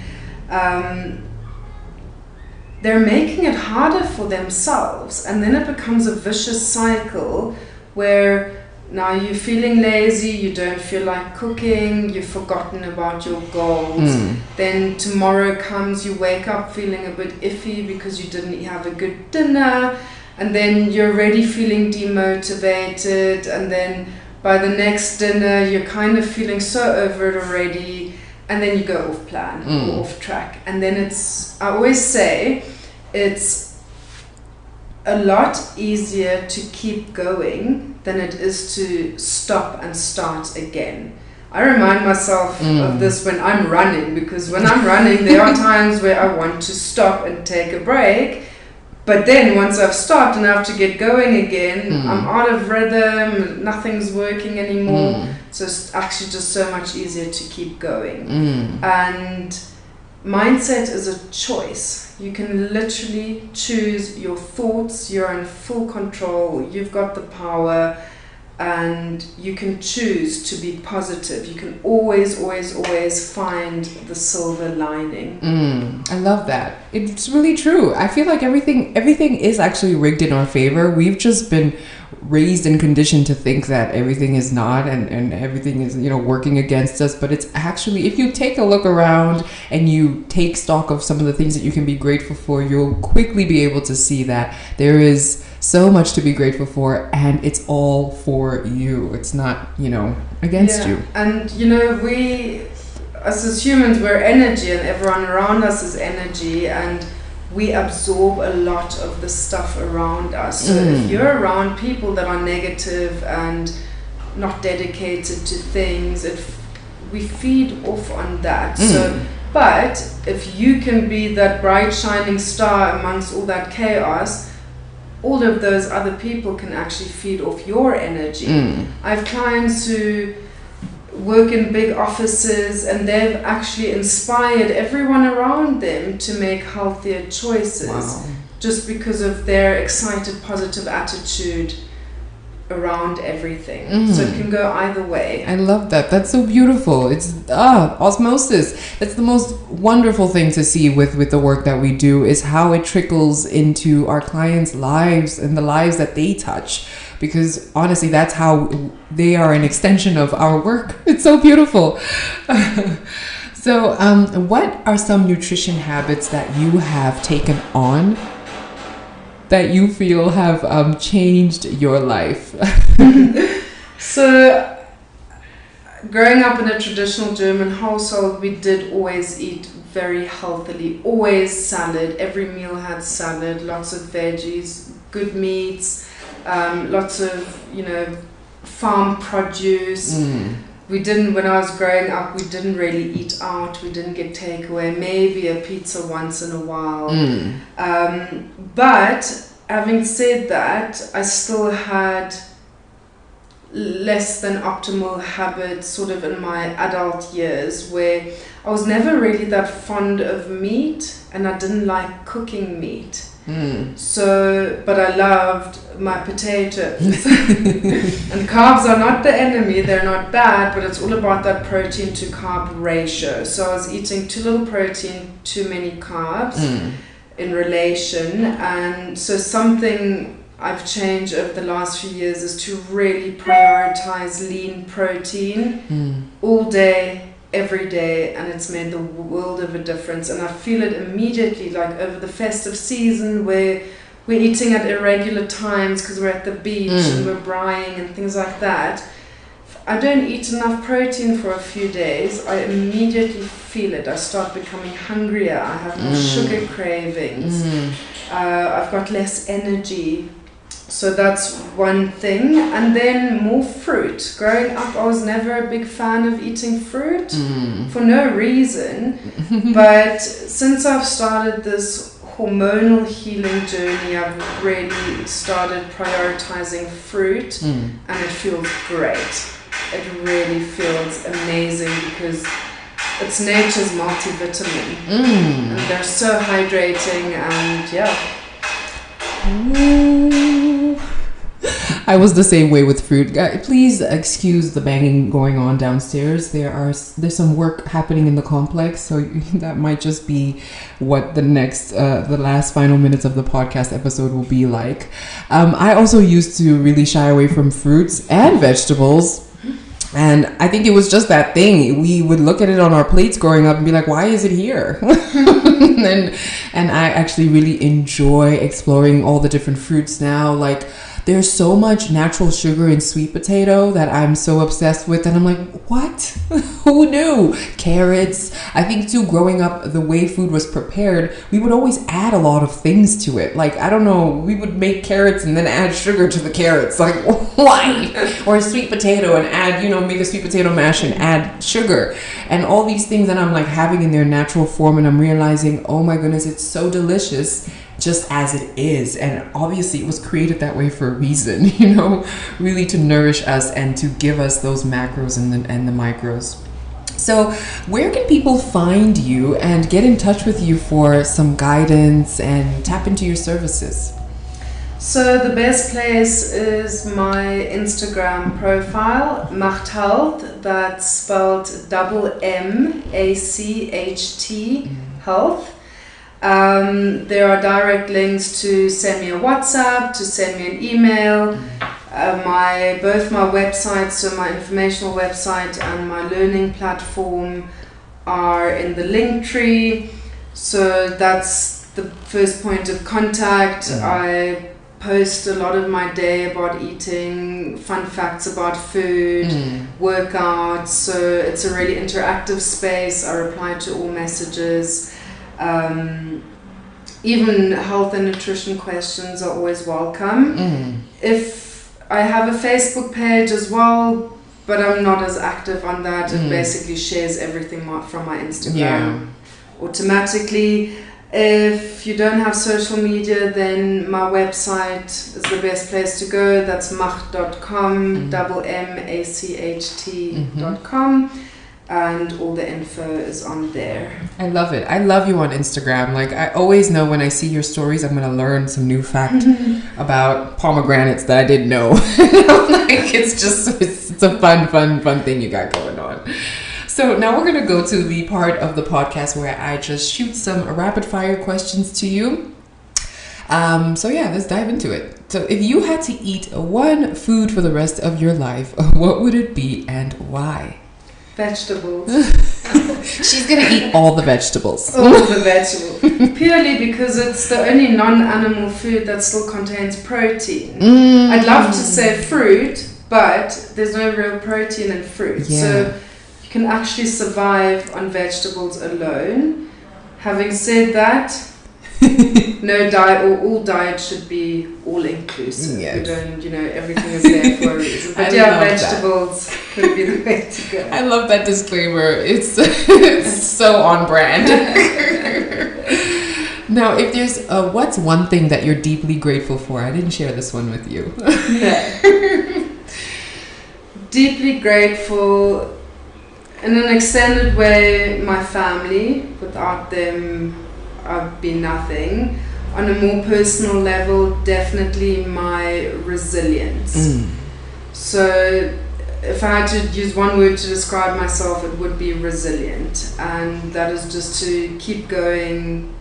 they're making it harder for themselves. And then it becomes a vicious cycle where now you're feeling lazy, you don't feel like cooking, you've forgotten about your goals. Then tomorrow comes, you wake up feeling a bit iffy because you didn't have a good dinner, and then you're already feeling demotivated, and then by the next dinner you're kind of feeling so over it already, and then you go off plan or off track. And then I always say it's a lot easier to keep going than it is to stop and start again. I remind myself of this when I'm running, because when I'm running there are times where I want to stop and take a break, but then once I've stopped and I have to get going again, I'm out of rhythm, nothing's working anymore. So it's actually just so much easier to keep going. And mindset is a choice. You can literally choose your thoughts. You're in full control. You've got the power, and you can choose to be positive. You can always find the silver lining. I love that. It's really true. I feel like everything is actually rigged in our favor. We've just been raised and conditioned to think that everything is not, and everything is, working against us. But it's actually, if you take a look around and you take stock of some of the things that you can be grateful for, you'll quickly be able to see that there is so much to be grateful for, and it's all for you. It's not, against you. And we as humans, we're energy, and everyone around us is energy, and we absorb a lot of the stuff around us. So if you're around people that are negative and not dedicated to things, we feed off on that. So, but if you can be that bright shining star amongst all that chaos, all of those other people can actually feed off your energy. I have clients who work in big offices, and they've actually inspired everyone around them to make healthier choices just because of their excited, positive attitude around everything. So it can go either way. I love that. That's so beautiful. It's osmosis. That's the most wonderful thing to see with the work that we do, is how it trickles into our clients' lives and the lives that they touch. Because honestly, that's how they are an extension of our work. It's so beautiful. So what are some nutrition habits that you have taken on that you feel have changed your life? So, growing up in a traditional German household, we did always eat very healthily, always salad. Every meal had salad, lots of veggies, good meats, lots of, farm produce. When I was growing up, we didn't really eat out, we didn't get takeaway, maybe a pizza once in a while. But having said that, I still had less than optimal habits sort of in my adult years, where I was never really that fond of meat and I didn't like cooking meat. So, but I loved my potatoes. And carbs are not the enemy, they're not bad, but it's all about that protein to carb ratio. So I was eating too little protein, too many carbs in relation. And so something I've changed over the last few years is to really prioritize lean protein all day, every day, and it's made the world of a difference. And I feel it immediately, like over the festive season where we're eating at irregular times because we're at the beach and we're braaiing and things like that. If I don't eat enough protein for a few days, I immediately feel it. I start becoming hungrier, I have more sugar cravings, I've got less energy. So that's one thing. And then more fruit. Growing up, I was never a big fan of eating fruit for no reason. But since I've started this hormonal healing journey, I've really started prioritizing fruit, and it feels great. It really feels amazing because it's nature's multivitamin. And they're so hydrating, and I was the same way with fruit. Please excuse the banging going on downstairs. There's some work happening in the complex, so that might just be what the last final minutes of the podcast episode will be like. I also used to really shy away from fruits and vegetables. And I think it was just that thing. We would look at it on our plates growing up and be like, why is it here? and I actually really enjoy exploring all the different fruits now. Like, there's so much natural sugar in sweet potato that I'm so obsessed with. And I'm like, what? Who knew? Carrots. I think too, growing up, the way food was prepared, we would always add a lot of things to it. Like, I don't know, we would make carrots and then add sugar to the carrots. Like, why? Or a sweet potato and add, make a sweet potato mash and add sugar. And all these things that I'm like having in their natural form. And I'm realizing, oh my goodness, it's so delicious just as it is. And obviously it was created that way for a reason, really to nourish us and to give us those macros and the micros. So where can people find you and get in touch with you for some guidance and tap into your services? So the best place is my Instagram profile, Macht Health. That's spelled MMACHT Health. There are direct links to send me a WhatsApp, to send me an email. Both my websites, so my informational website and my learning platform, are in the link tree. So that's the first point of contact. I post a lot of my day about eating, fun facts about food, workouts. So it's a really interactive space. I reply to all messages. Even health and nutrition questions are always welcome. If I have a Facebook page as well, but I'm not as active on that. It basically shares everything from my Instagram automatically. If you don't have social media, then my website is the best place to go. That's macht.com, MMACHT.com. And all the info is on there. I love it. I love you on Instagram. Like, I always know when I see your stories, I'm going to learn some new fact about pomegranates that I didn't know. Like, it's a fun thing you got going on. So now we're going to go to the part of the podcast where I just shoot some rapid fire questions to you. Let's dive into it. So if you had to eat one food for the rest of your life, what would it be and why? Vegetables. She's gonna eat all the vegetables. All the vegetables. Purely because it's the only non-animal food that still contains protein. I'd love to say fruit, but there's no real protein in fruit. Yeah. So you can actually survive on vegetables alone. Having said that, no diet, or all diet should be all inclusive. Yes. We don't, everything is there for a reason. But vegetables could be the way to go. I love that disclaimer. It's so on brand. Now, if there's what's one thing that you're deeply grateful for? I didn't share this one with you. No. Deeply grateful, in an extended way, my family. Without them, I'd be nothing. On a more personal level, definitely my resilience. So if I had to use one word to describe myself, it would be resilient. And that is just to keep going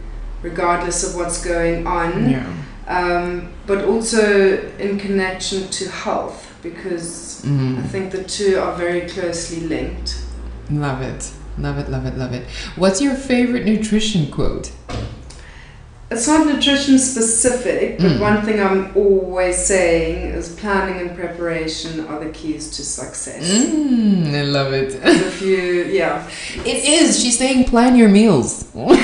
regardless of what's going on. Yeah. But also in connection to health, because I think the two are very closely linked. Love it. Love it, love it, love it. What's your favorite nutrition quote? It's not nutrition specific, but one thing I'm always saying is planning and preparation are the keys to success. I love it. If you, It is. She's saying plan your meals. Plan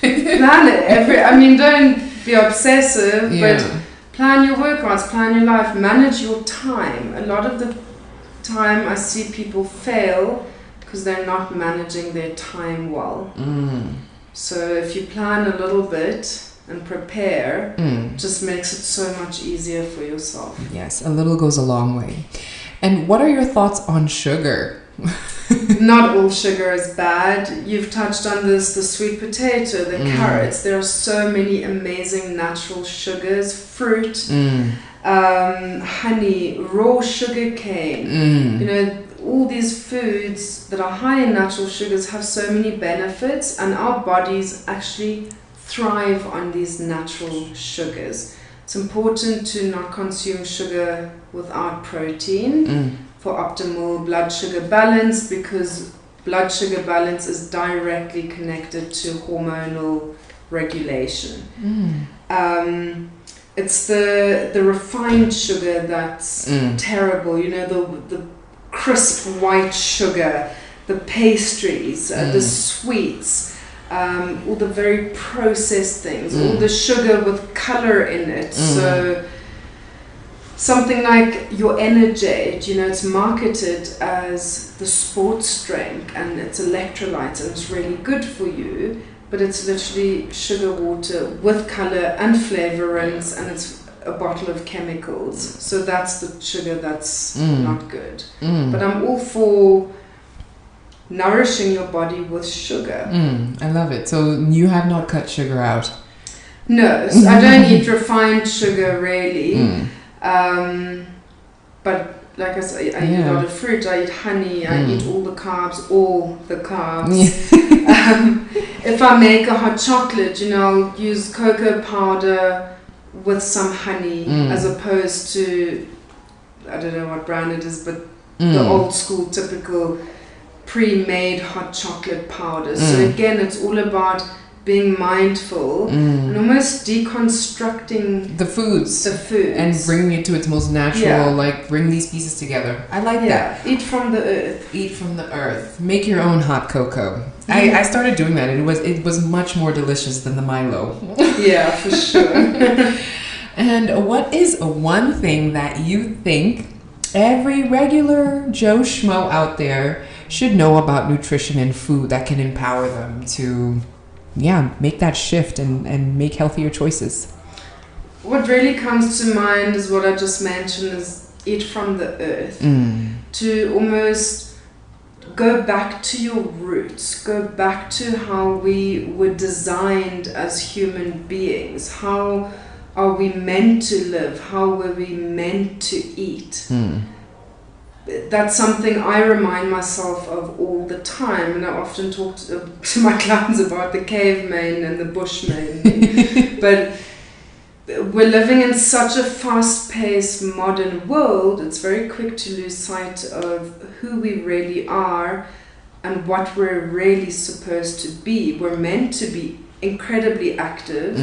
it. Don't be obsessive, but plan your workouts, plan your life, manage your time. A lot of the time I see people fail because they're not managing their time well. So if you plan a little bit and prepare, just makes it so much easier for yourself. Yes, a little goes a long way. And what are your thoughts on sugar? Not all sugar is bad. You've touched on this, the sweet potato, the carrots. There are so many amazing natural sugars, fruit, honey, raw sugar cane. All these foods that are high in natural sugars have so many benefits, and our bodies actually thrive on these natural sugars. It's important to not consume sugar without protein for optimal blood sugar balance, because blood sugar balance is directly connected to hormonal regulation. It's the refined sugar that's terrible, the crisp white sugar, the pastries, the sweets, all the very processed things, all the sugar with color in it. So something like your Energate, it's marketed as the sports drink and it's electrolytes and it's really good for you, but it's literally sugar water with color and flavorings, and it's a bottle of chemicals. So that's the sugar that's not good. But I'm all for nourishing your body with sugar. I love it. So you have not cut sugar out? No, so I don't eat refined sugar really. But like I said, I eat a lot of fruit, I eat honey, I eat all the carbs. If I make a hot chocolate, I'll use cocoa powder with some honey, as opposed to, I don't know what brand it is, but the old school typical pre-made hot chocolate powder. So again, it's all about being mindful and almost deconstructing the foods and bringing it to its most natural, like bring these pieces together. I like that. Eat from the earth. Eat from the earth. Make your own hot cocoa. I started doing that, and it was much more delicious than the Milo. Yeah, for sure. And what is one thing that you think every regular Joe Schmo out there should know about nutrition and food that can empower them to make that shift and make healthier choices? What really comes to mind is what I just mentioned, is eat from the earth. To almost go back to your roots, go back to how we were designed as human beings. How are we meant to live? How were we meant to eat? That's something I remind myself of all the time, and I often talk to my clients about the cavemen and the bushmen. But we're living in such a fast-paced modern world, it's very quick to lose sight of who we really are and what we're really supposed to be. We're meant to be incredibly active.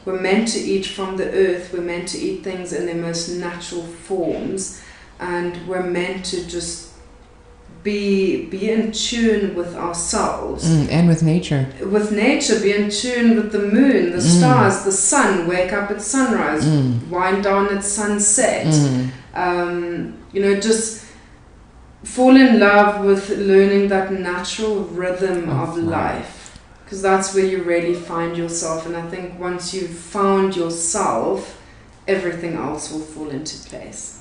We're meant to eat from the earth. We're meant to eat things in their most natural forms. and we're meant to just be in tune with ourselves. And with nature. With nature, be in tune with the moon, the stars, the sun, wake up at sunrise, wind down at sunset. Just fall in love with learning that natural rhythm of life, because that's where you really find yourself. And I think once you've found yourself, everything else will fall into place.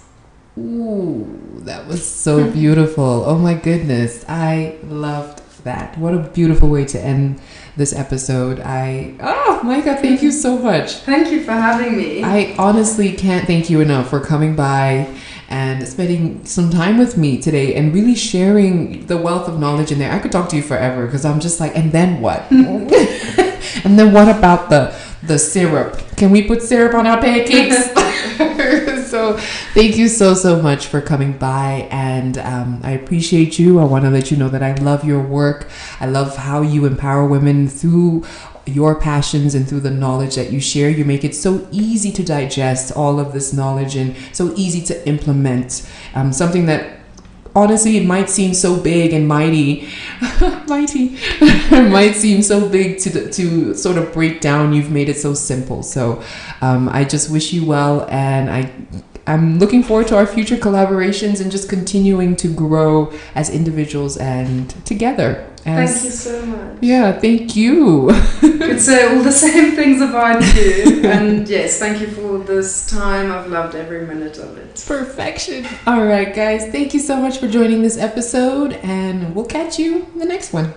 Ooh, that was so beautiful. Oh my goodness. I loved that. What a beautiful way to end this episode. Micah, thank you so much. Thank you for having me. I honestly can't thank you enough for coming by and spending some time with me today and really sharing the wealth of knowledge in there. I could talk to you forever because I'm just like, and then what? And then what about the syrup? Can we put syrup on our pancakes? So thank you so much for coming by, and I appreciate you. I want to let you know that I love your work. I love how you empower women through your passions and through the knowledge that you share. You make it so easy to digest all of this knowledge and so easy to implement. Something that honestly, it might seem so big and mighty, it might seem so big to sort of break down. You've made it so simple. So I just wish you well, and I'm looking forward to our future collaborations and just continuing to grow as individuals and together. Thank you so much. Yeah, thank you. Could say all the same things about you. And yes, thank you for this time. I've loved every minute of it. Perfection. All right, guys. Thank you so much for joining this episode, and we'll catch you in the next one.